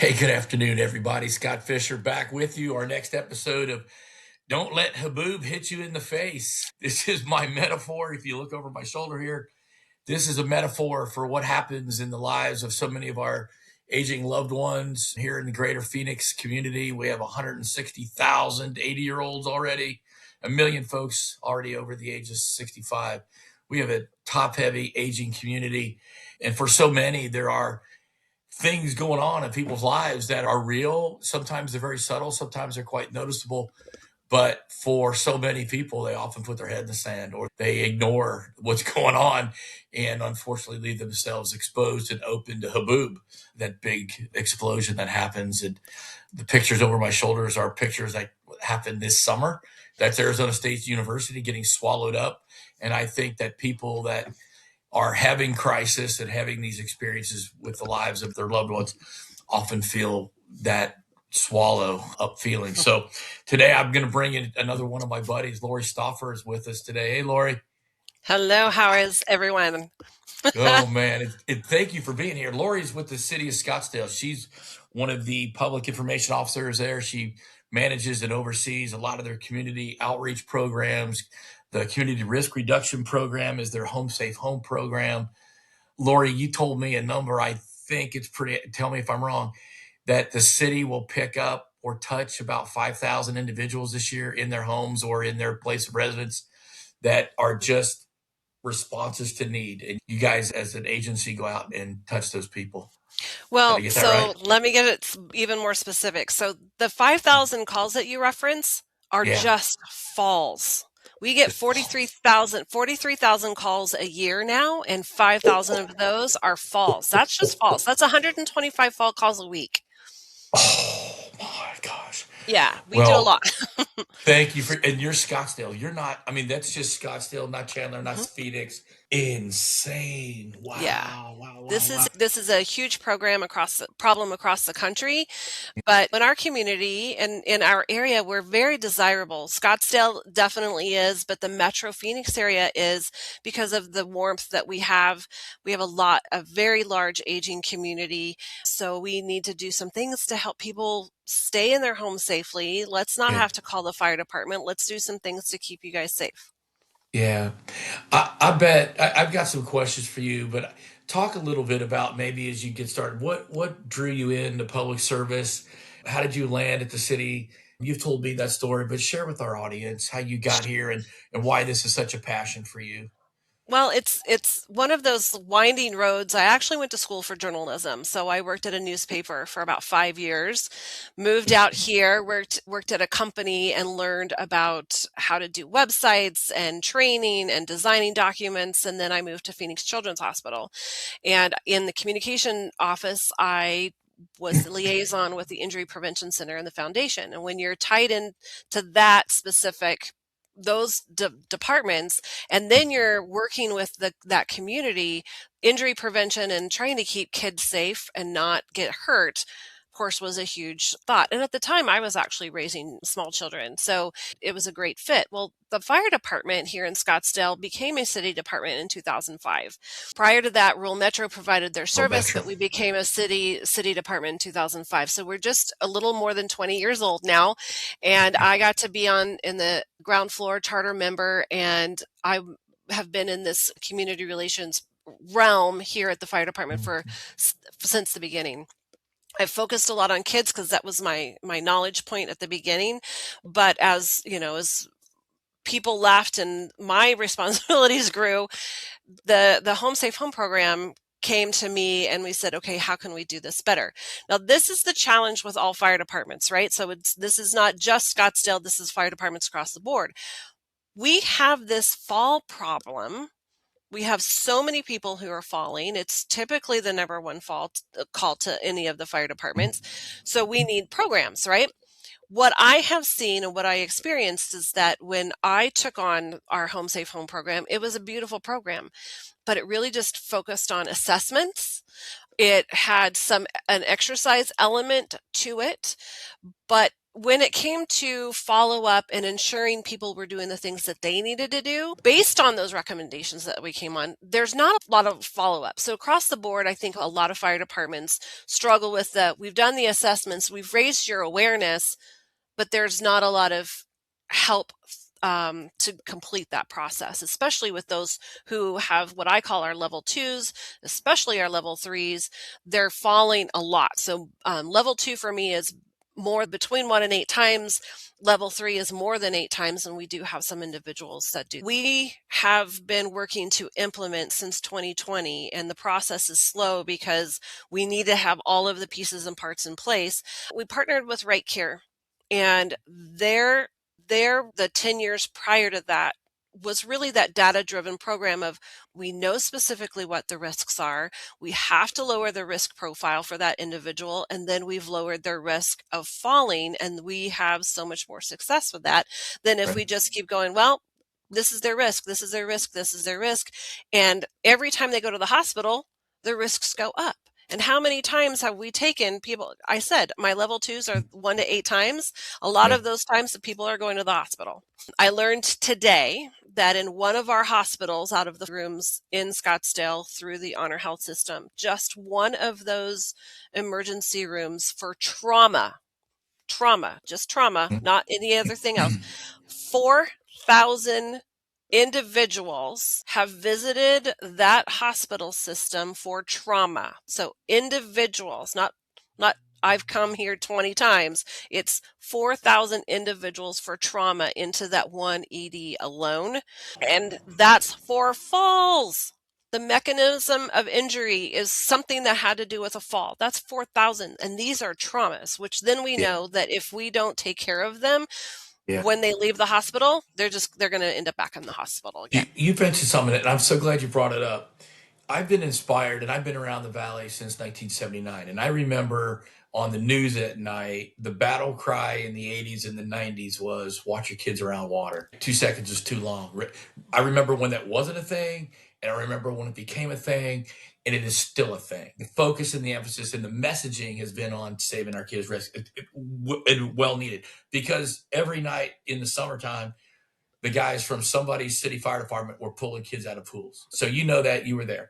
Hey, good afternoon, everybody. Scott Fischer back with you. Our next episode of Don't Let Haboob Hit You in the Face. This is my metaphor. If you look over my shoulder here, this is a metaphor for what happens in the lives of so many of our aging loved ones here in the greater Phoenix community. We have 160,000 80-year-olds already, a million folks already over the age of 65. We have a top heavy aging community. And for so many, there are things going on in people's lives that are real. Sometimes they're very subtle, sometimes they're quite noticeable. But for so many people, they often put their head in the sand or they ignore what's going on and unfortunately leave themselves exposed and open to haboob, that big explosion that happens. And the pictures over my shoulders are pictures that happened this summer. That's Arizona State University getting swallowed up. And I think that people that are having crisis and having these experiences with the lives of their loved ones often feel that swallow up feeling. So today I'm going to bring in another one of my buddies. Lori Stauffer is with us today. Hey, Lori. Hello, how is everyone? Oh, man. Thank you for being here. Lori's with the city of Scottsdale. She's one of the public information officers there. She manages and oversees a lot of their community outreach programs. The community risk reduction program is their home safe home program. Lori, you told me a number. I think it's pretty, tell me if I'm wrong, that the city will pick up or touch about 5,000 individuals this year in their homes or in their place of residence that are just responses to need. And you guys, as an agency, go out and touch those people. Did I Well, get that right? so let me get it even more specific. So the 5,000 calls that you reference are Yeah. just falls. We get Just false. 43,000 calls a year now, and 5,000 of those are falls. That's just falls. That's 125 fall calls a week. Oh my gosh. Yeah, we do a Well, lot. thank you and you're Scottsdale. You're not, I mean, that's just Scottsdale, not Chandler, not Mhm. Phoenix. Insane. Yeah. Wow. Wow. This Wow. is Wow. this is a huge problem across the country. But in our community and in our area, we're very desirable. Scottsdale definitely is, but the Metro Phoenix area is because of the warmth that we have. We have a very large aging community. So we need to do some things to help people stay in their homes safely. Let's not Yeah. have to call the fire department. Let's do some things to keep you guys safe. Yeah. I bet I've got some questions for you, but talk a little bit about maybe as you get started, what drew you into public service? How did you land at the city? You've told me that story, but share with our audience how you got here and why this is such a passion for you. Well, it's one of those winding roads. I actually went to school for journalism, so I worked at a newspaper for about 5 years. Moved out here, worked at a company and learned about how to do websites and training and designing documents, and then I moved to Phoenix Children's Hospital. And in the communication office, I was the liaison with the Injury Prevention Center and the foundation. And when you're tied in to that specific those departments, and then you're working with that community, injury prevention and trying to keep kids safe and not get hurt, of course, was a huge thought. And at the time, I was actually raising small children, so it was a great fit. Well, the fire department here in Scottsdale became a city department in 2005. Prior to that, Rural Metro provided their Oh, service, Metro. but we became a city department in 2005. So we're just a little more than 20 years old now, and I got to be on in the ground floor charter member, and I have been in this community relations realm here at the fire department for since the beginning. I focused a lot on kids because that was my knowledge point at the beginning, but as you know, as people left and my responsibilities grew, the Home Safe Home program came to me and we said, okay, how can we do this better? Now, this is the challenge with all fire departments, right? So this is not just Scottsdale, this is fire departments across the board. We have this fall problem. We have so many people who are falling. It's typically the number one call to any of the fire departments. So we need programs, right? What I have seen and what I experienced is that when I took on our Home Safe Home program, it was a beautiful program, but it really just focused on assessments. It had an exercise element to it, but when it came to follow up and ensuring people were doing the things that they needed to do based on those recommendations that we came on, there's not a lot of follow up. So across the board, I think a lot of fire departments struggle with we've done the assessments, we've raised your awareness, but there's not a lot of help to complete that process, especially with those who have what I call our level twos, especially our level threes. They're falling a lot. So level two for me is more between 1 and 8 times. Level 3 is more than 8 times, and we do have some individuals that do. We have been working to implement since 2020, and the process is slow because we need to have all of the pieces and parts in place. We partnered with Right Care, and the 10 years prior to that was really that data-driven program of, we know specifically what the risks are. We have to lower the risk profile for that individual, and then we've lowered their risk of falling, and we have so much more success with that than if Right. we just keep going, well, this is their risk, this is their risk, this is their risk. And every time they go to the hospital, the risks go up. And how many times have we taken people? I said my level twos are 1 to 8 times. A lot Yeah. of those times the people are going to the hospital. I learned today that in one of our hospitals out of the rooms in Scottsdale through the Honor Health system, just one of those emergency rooms for just trauma, not any other thing else, 4,000 individuals have visited that hospital system for trauma. So individuals, not I've come here 20 times. It's 4,000 individuals for trauma into that one ED alone. And that's for falls. The mechanism of injury is something that had to do with a fall. That's 4,000. And these are traumas, which then we Yeah. know that if we don't take care of them, Yeah. when they leave the hospital, they're going to end up back in the hospital again. You mentioned something, and I'm so glad you brought it up. I've been inspired, and I've been around the valley since 1979. And I remember on the news at night, the battle cry in the 80s and the 90s was watch your kids around water. 2 seconds is too long. I remember when that wasn't a thing, and I remember when it became a thing, and it is still a thing. The focus and the emphasis and the messaging has been on saving our kids' risk. It well needed, because every night in the summertime, the guys from somebody's city fire department were pulling kids out of pools. So you know that, you were there.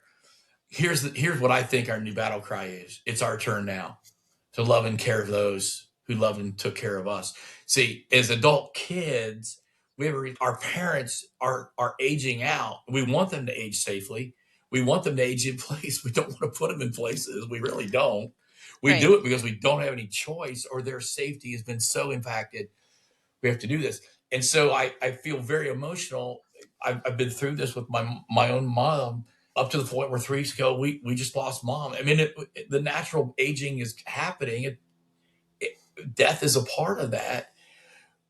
Here's what I think our new battle cry is. It's our turn now to love and care of those who loved and took care of us. See, as adult kids, our parents are aging out. We want them to age safely. We want them to age in place. We don't want to put them in places. We really don't. We Right. do it because we don't have any choice, or their safety has been so impacted. We have to do this. And so I feel very emotional. I've been through this with my own mom, up to the point where 3 weeks ago, we just lost mom. I mean, the natural aging is happening. Death is a part of that,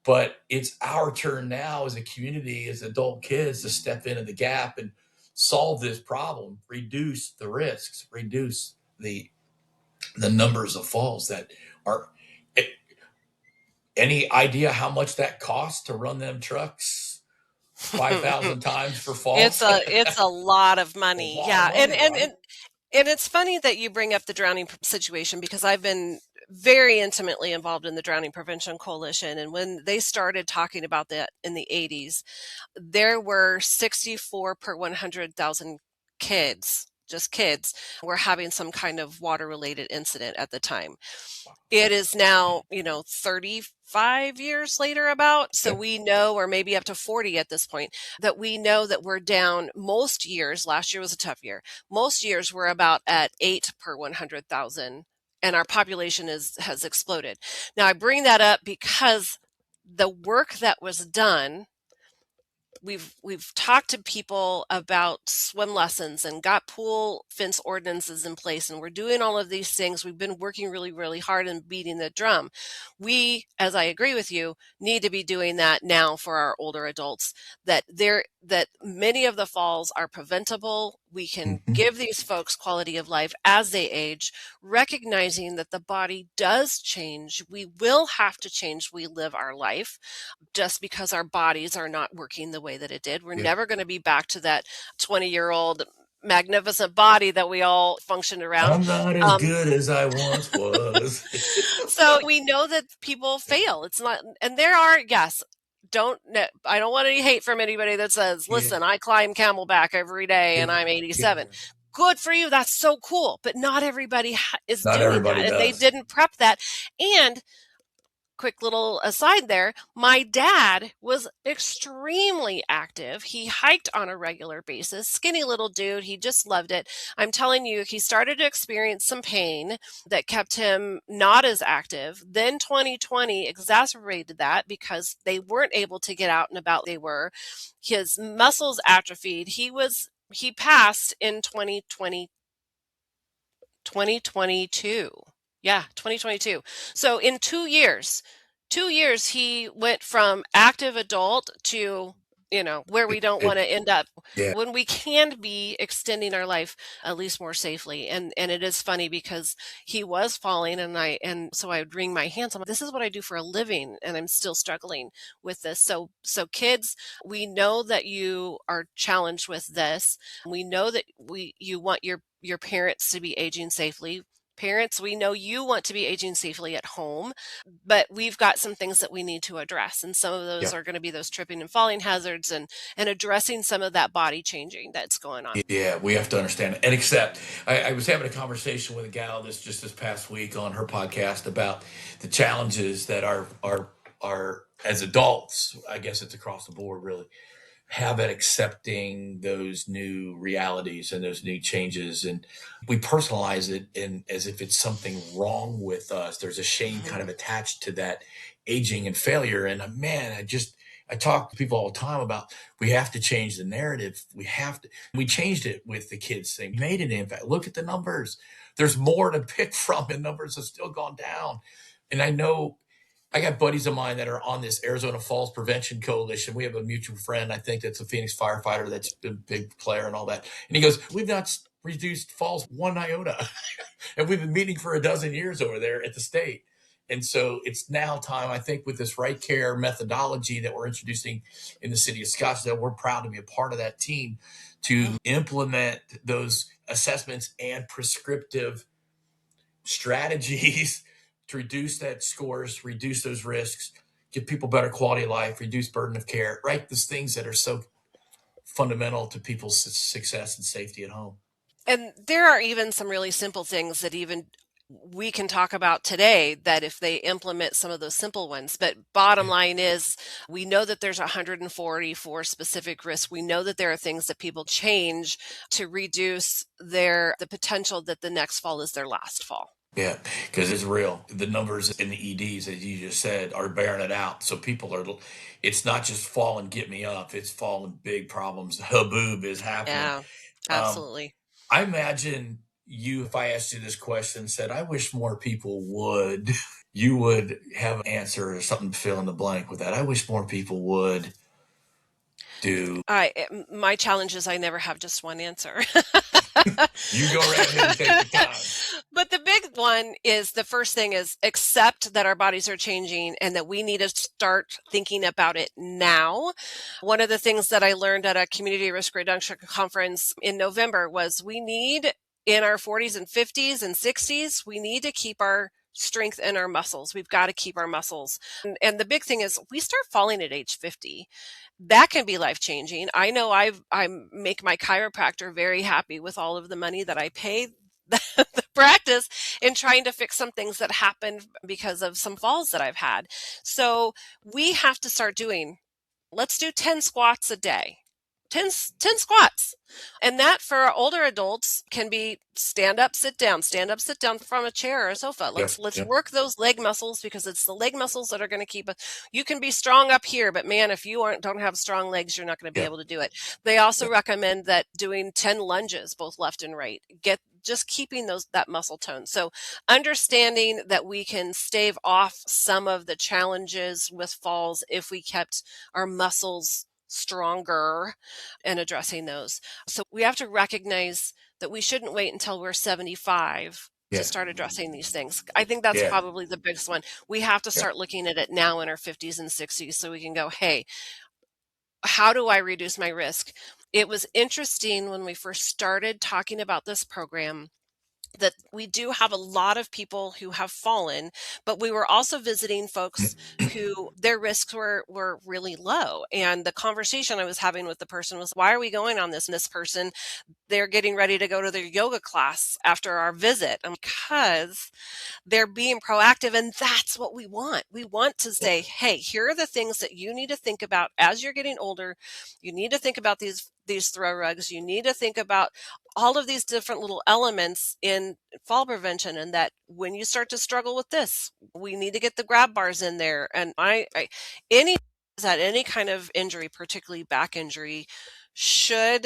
but it's our turn now as a community, as adult kids, to step into the gap and solve this problem, reduce the risks, reduce the numbers of falls that are. Any idea how much that costs to run them trucks 5,000 times for falls? It's a lot of A money. lot of Yeah. money, right? And it's funny that you bring up the drowning situation, because I've been very intimately involved in the Drowning Prevention Coalition. And when they started talking about that in the 80s, there were 64 per 100,000 kids, just kids, were having some kind of water related incident at the time. It is now, 35 years later about. So Yeah. we know, or maybe up to 40 at this point, that we know that we're down most years. Last year was a tough year. Most years we're about at 8 per 100,000, and our population has exploded. Now I bring that up because the work that was done, we've talked to people about swim lessons and got pool fence ordinances in place, and we're doing all of these things. We've been working really, really hard and beating the drum. We, as I agree with you, need to be doing that now for our older adults, that many of the falls are preventable. We can Mhm. give these folks quality of life as they age, recognizing that the body does change. We will have to change. We live our life just because our bodies are not working the way that it did. We're Yeah. never going to be back to that 20-year-old magnificent body that we all functioned around. I'm not as good as I once was. So we know that people fail. It's not, and there are, yes, I don't want any hate from anybody that says, Yeah, listen, I climb Camelback every day yeah, and I'm yeah. 87. Good for you. That's so cool. But not everybody is Not doing that, everybody and they does. didn't prep that. And quick little aside there, my dad was extremely active. He hiked on a regular basis, skinny little dude. He just loved it. I'm telling you, he started to experience some pain that kept him not as active. Then 2020 exacerbated that because they weren't able to get out and about. They were. His muscles atrophied. He passed in 2022. Yeah, 2022. So in 2 years, he went from active adult to, where we don't want to end up Yeah, when we can be extending our life at least more safely. And it is funny because he was falling, and so I would wring my hands. I'm like, this is what I do for a living, and I'm still struggling with this. So kids, we know that you are challenged with this. We know that you want your parents to be aging safely. Parents, we know you want to be aging safely at home, but we've got some things that we need to address. And some of those yeah, are going to be those tripping and falling hazards, and addressing some of that body changing that's going on. yeah. We have to understand it and accept. I was having a conversation with a gal this past week on her podcast about the challenges that are as adults. I guess it's across the board, really have at accepting those new realities and those new changes, and we personalize it in as if it's something wrong with us. There's a shame kind Mhm. of attached to that aging and failure. And man, I talk to people all the time about we have to change the narrative. We changed it with the kids thing. We made an impact. Look at the numbers. There's more to pick from, and numbers have still gone down. And I know I got buddies of mine that are on this Arizona Falls Prevention Coalition. We have a mutual friend, I think, that's a Phoenix firefighter that's been a big player and all that. And he goes, we've not reduced falls one iota. And we've been meeting for a dozen years over there at the state. And so it's now time, I think, with this right care methodology that we're introducing in the city of Scottsdale, we're proud to be a part of that team to implement those assessments and prescriptive strategies to reduce that scores, reduce those risks, give people better quality of life, reduce burden of care, right? Those things that are so fundamental to people's success and safety at home. And there are even some really simple things that even we can talk about today that if they implement some of those simple ones. But bottom Yeah. line is, we know that there's 144 specific risks. We know that there are things that people change to reduce the potential that the next fall is their last fall. Yeah, because it's real. The numbers in the EDs, as you just said, are bearing it out. So it's not just fall and get me up, it's fall and big problems. Haboob is happening. Yeah, Um, absolutely. I imagine you, if I asked you this question, said, I wish more people would. You would have an answer or something to fill in the blank with that. I wish more people would do. My challenge is I never have just one answer. You go right ahead and take the time. But the big one is, the first thing is accept that our bodies are changing and that we need to start thinking about it now. One of the things that I learned at a community risk reduction conference in November was we need, in our 40s and 50s and 60s, we need to keep our strength in our muscles. We've got to keep our muscles. And the big thing is, we start falling at age 50. That can be life changing. I know I make my chiropractor very happy with all of the money that I pay the practice in trying to fix some things that happened because of some falls that I've had. So we have to start doing, let's do 10 squats a day. 10 squats. And that for older adults can be stand up, sit down from a chair or a sofa. Yep, Let's yep, work those leg muscles, because it's the leg muscles that are going to keep us. You can be strong up here, but man, if you don't have strong legs, you're not going to be yep, able to do it. They also yep. recommend that doing 10 lunges, both left and right, just keeping that muscle tone. So understanding that we can stave off some of the challenges with falls if we kept our muscles stronger, and addressing those. So we have to recognize that we shouldn't wait until we're 75 to Yeah, start addressing these things. I think that's yeah, probably the biggest one. We have to yeah, start looking at it now in our 50s and 60s so we can go, hey, how do I reduce my risk? It was interesting when we first started talking about this program that we do have a lot of people who have fallen, but we were also visiting folks who their risks were really low. And the conversation I was having with the person was, why are we going on this? And this person, they're getting ready to go to their yoga class after our visit. Because they're being proactive, and that's what we want. We want to say, hey, here are the things that you need to think about as you're getting older. You need to think about these throw rugs. You need to think about all of these different little elements in fall prevention, and that when you start to struggle with this, we need to get the grab bars in there. And any that any kind of injury, particularly back injury, should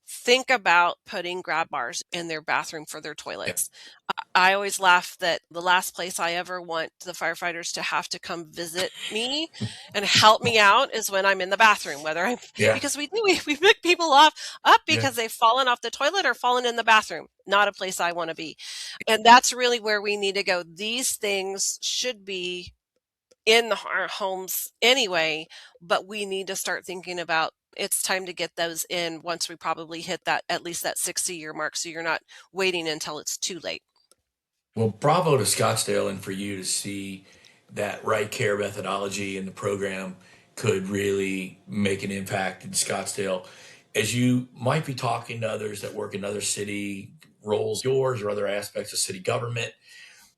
think about putting grab bars in their bathroom for their toilets. I always laugh that the last place I ever want the firefighters to have to come visit me and help me out is when I'm in the bathroom, whether I'm, Yeah. because we pick people up Yeah. because they've fallen off the toilet or fallen in the bathroom. Not a place I want to be. And that's really where we need to go. These things should be in our homes anyway, but we need to start thinking about it's time to get those in once we probably hit that, at least that 60-year mark, so you're not waiting until it's too late. Well, bravo to Scottsdale and for you to see that right care methodology in the program could really make an impact in Scottsdale. As you might be talking to others that work in other city roles, yours or other aspects of city government,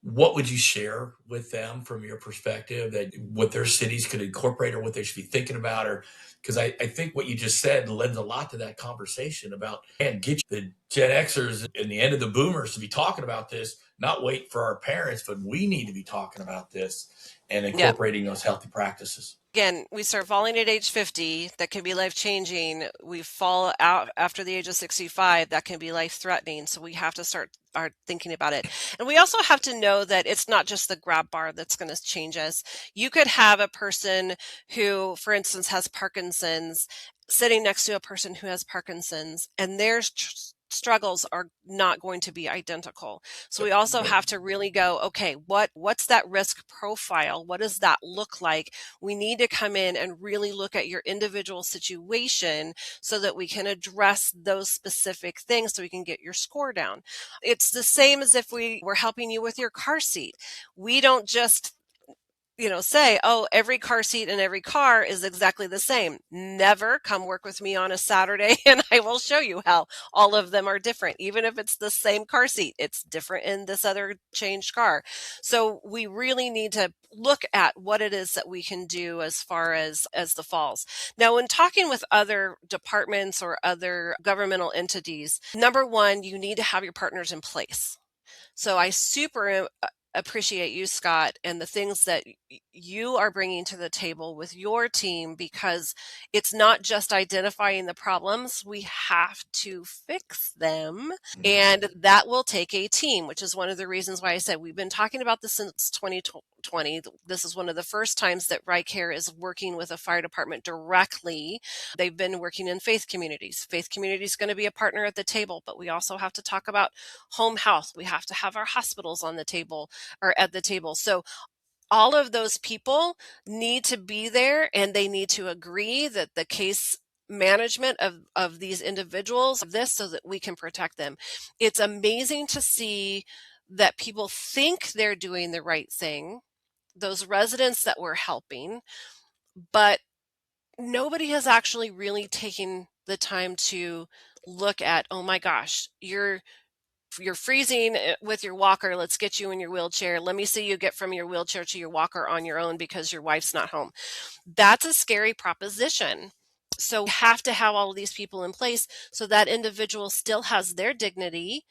what would you share with them from your perspective that what their cities could incorporate or what they should be thinking about? Or because I think what you just said lends a lot to that conversation about, and get the Gen Xers and the end of the boomers to be talking about this, not wait for our parents, but we need to be talking about this and Yeah. incorporating those healthy practices. Again, we start falling at age 50. That can be life changing. We fall out after the age of 65. That can be life threatening. So we have to start thinking about it. And we also have to know that it's not just the grab bar that's going to change us. You could have a person who, for instance, has Parkinson's sitting next to a person who has Parkinson's, and their struggles are not going to be identical. So we also have to really go, okay, what's that risk profile? What does that look like? We need to come in and really look at your individual situation so that we can address those specific things so we can get your score down. It's the same as if we were helping you with your car seat. We don't just say, oh, every car seat in every car is exactly the same. Never. Come work with me on a Saturday and I will show you how all of them are different. Even if it's the same car seat, it's different in this other changed car. So we really need to look at what it is that we can do as far as the falls. Now, when talking with other departments or other governmental entities, number one, you need to have your partners in place. So I super appreciate you, Scott, and the things that you are bringing to the table with your team, because it's not just identifying the problems, we have to fix them. And that will take a team, which is one of the reasons why I said we've been talking about this since 2020. This is one of the first times that RICARE is working with a fire department directly. They've been working in faith communities. Faith community is going to be a partner at the table, but we also have to talk about home health. We have to have our hospitals on the table or at the table. So all of those people need to be there, and they need to agree that the case management of these individuals of this so that we can protect them. It's amazing to see that people think they're doing the right thing, those residents that we're helping, but nobody has actually really taken the time to look at, oh my gosh, you're freezing with your walker. Let's get you in your wheelchair. Let me see you get from your wheelchair to your walker on your own because your wife's not home. That's a scary proposition. So we have to have all of these people in place so that individual still has their dignity.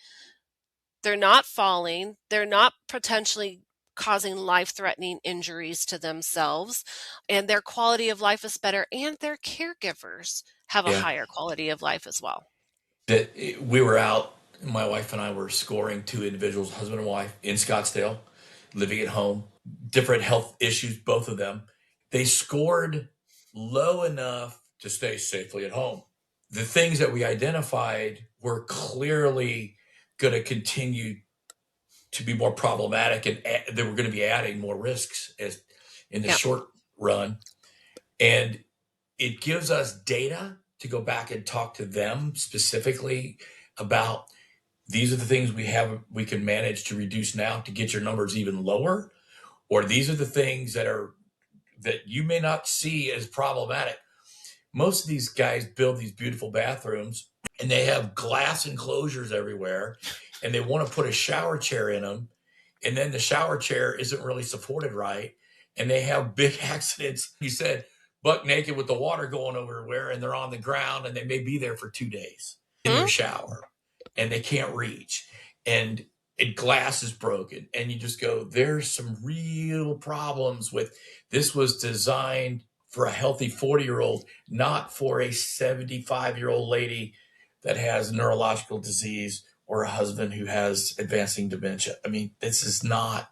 They're not falling. They're not potentially causing life-threatening injuries to themselves, and their quality of life is better, and their caregivers have a Yeah. higher quality of life as well. We were out, my wife and I were scoring two individuals, husband and wife, in Scottsdale, living at home, different health issues, both of them. They scored low enough to stay safely at home. The things that we identified were clearly going to continue to be more problematic, and they were going to be adding more risks in the short run. And it gives us data to go back and talk to them specifically about these are the things we can manage to reduce now to get your numbers even lower, or these are the things that you may not see as problematic. Most of these guys build these beautiful bathrooms and they have glass enclosures everywhere, and they want to put a shower chair in them, and then the shower chair isn't really supported right, and they have big accidents. You said buck naked with the water going everywhere, and they're on the ground, and they may be there for 2 days in their shower, and they can't reach, and glass is broken, and you just go, there's some real problems with this. Was designed for a healthy 40-year-old, not for a 75-year-old lady that has neurological disease or a husband who has advancing dementia. I mean, this is not.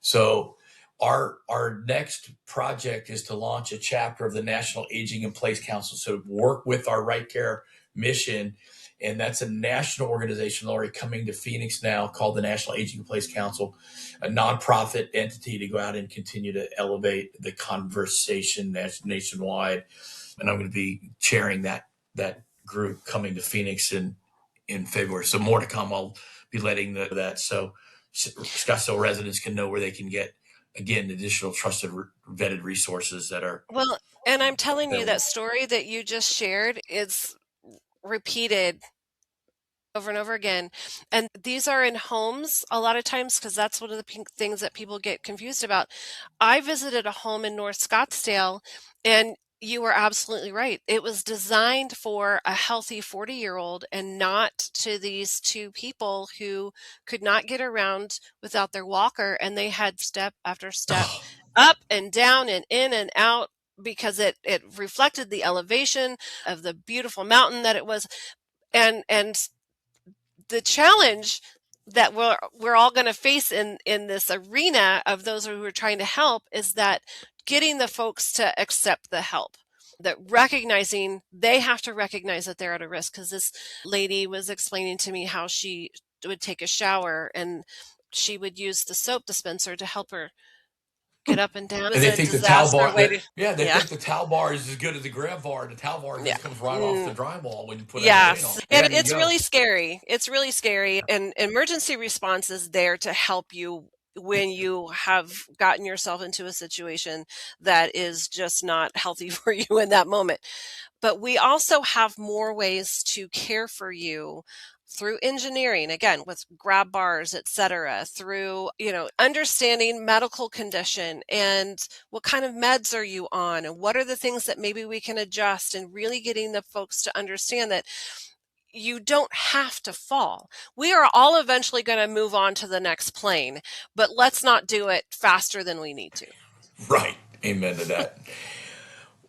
So our next project is to launch a chapter of the National Aging in Place Council. So work with our Right Care mission. And that's a national organization, Lori, coming to Phoenix now, called the National Aging in Place Council, a nonprofit entity to go out and continue to elevate the conversation nationwide. And I'm going to be chairing that group coming to Phoenix in February. So more to come. I'll be letting that. So Scottsdale residents can know where they can get, again, additional trusted, vetted resources that are. Well, and I'm telling you, that story that you just shared is repeated over and over again. And these are in homes a lot of times, because that's one of the things that people get confused about. I visited a home in North Scottsdale, and you were absolutely right. It was designed for a healthy 40-year-old and not to these two people who could not get around without their walker. And they had step after step up and down and in and out, because it reflected the elevation of the beautiful mountain that it was. And the challenge that we're all going to face in this arena of those who are trying to help is that getting the folks to accept the help, that recognizing they have to recognize that they're at a risk. Because this lady was explaining to me how she would take a shower and she would use the soap dispenser to help her get up and down. And they think the towel bar, think the towel bar is as good as the grab bar. The towel bar just comes right off the drywall when you put it on. And it's really scary. It's really scary. And emergency response is there to help you when you have gotten yourself into a situation that is just not healthy for you in that moment. But we also have more ways to care for you through engineering, again, with grab bars, et cetera, through, understanding medical condition and what kind of meds are you on and what are the things that maybe we can adjust, and really getting the folks to understand that you don't have to fall. We are all eventually going to move on to the next plane, but let's not do it faster than we need to. Right. Amen to that.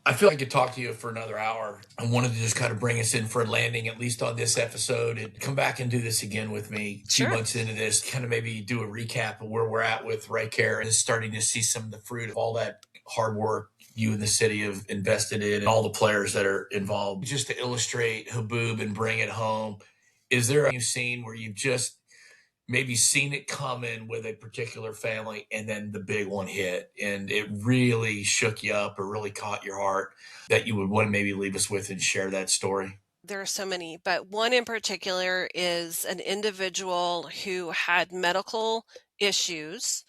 I feel like I could talk to you for another hour. I wanted to just kind of bring us in for a landing, at least on this episode, and come back and do this again with me 2 months into this, kind of maybe do a recap of where we're at with Right Care and starting to see some of the fruit of all that hard work you and the city have invested in and all the players that are involved. Just to illustrate Haboob and bring it home, is there a scene where you've just maybe seen it coming with a particular family and then the big one hit and it really shook you up or really caught your heart, that you would want to maybe leave us with and share that story? There are so many, but one in particular is an individual who had medical issues.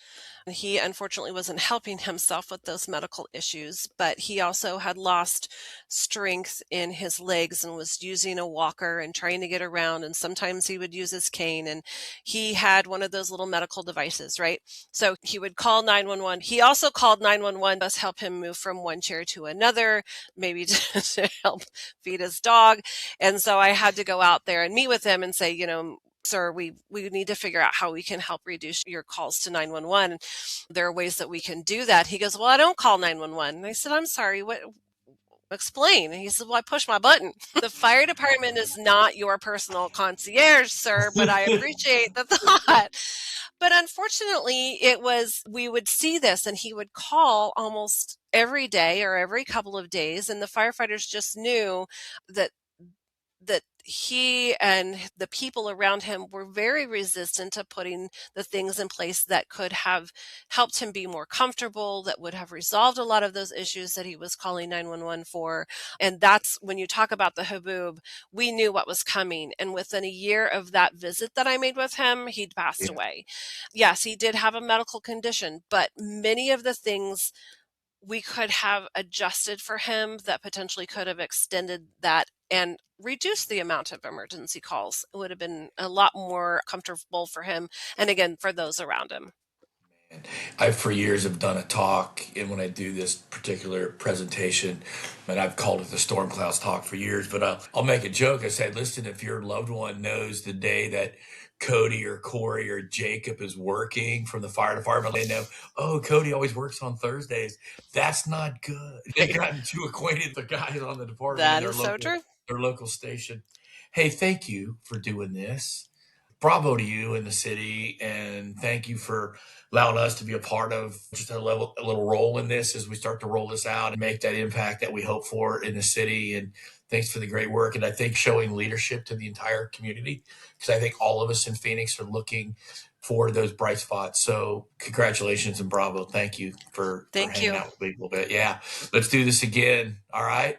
He unfortunately wasn't helping himself with those medical issues, but he also had lost strength in his legs and was using a walker and trying to get around. And sometimes he would use his cane, and he had one of those little medical devices, right? So he would call 911. He also called 911 to help him move from one chair to another, maybe to help feed his dog. And so I had to go out there and meet with him and say, sir, we need to figure out how we can help reduce your calls to 911. There are ways that we can do that. He goes, well, I don't call 911. And I said, I'm sorry, what? Explain. And he said, well, I pushed my button. The fire department is not your personal concierge, sir, but I appreciate the thought. But unfortunately, we would see this, and he would call almost every day or every couple of days. And the firefighters just knew that he and the people around him were very resistant to putting the things in place that could have helped him be more comfortable, that would have resolved a lot of those issues that he was calling 911 for. And that's when you talk about the haboob, we knew what was coming. And within a year of that visit that I made with him, he'd passed Yeah. away. Yes, he did have a medical condition, but many of the things we could have adjusted for him that potentially could have extended that and reduced the amount of emergency calls. It would have been a lot more comfortable for him and again for those around him. I, for years, have done a talk, and when I do this particular presentation, and I've called it the Storm Clouds Talk for years, but I'll make a joke. I said, listen, if your loved one knows the day that Cody or Corey or Jacob is working from the fire department, they know, oh, Cody always works on Thursdays. That's not good. They've gotten too acquainted with the guys on the department and That is so true. their local station. Hey, thank you for doing this. Bravo to you in the city, and thank you for allowing us to be a part of just a little role in this as we start to roll this out and make that impact that we hope for in the city. And thanks for the great work. And I think showing leadership to the entire community, because I think all of us in Phoenix are looking for those bright spots. So congratulations and bravo. Thank you for Thank hanging you. out with me a little bit. Yeah, let's do this again. All right.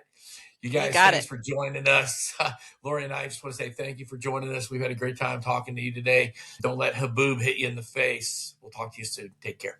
You You guys, got thanks it. for joining us. Lori and I just want to say thank you for joining us. We've had a great time talking to you today. Don't let Haboob hit you in the face. We'll talk to you soon. Take care.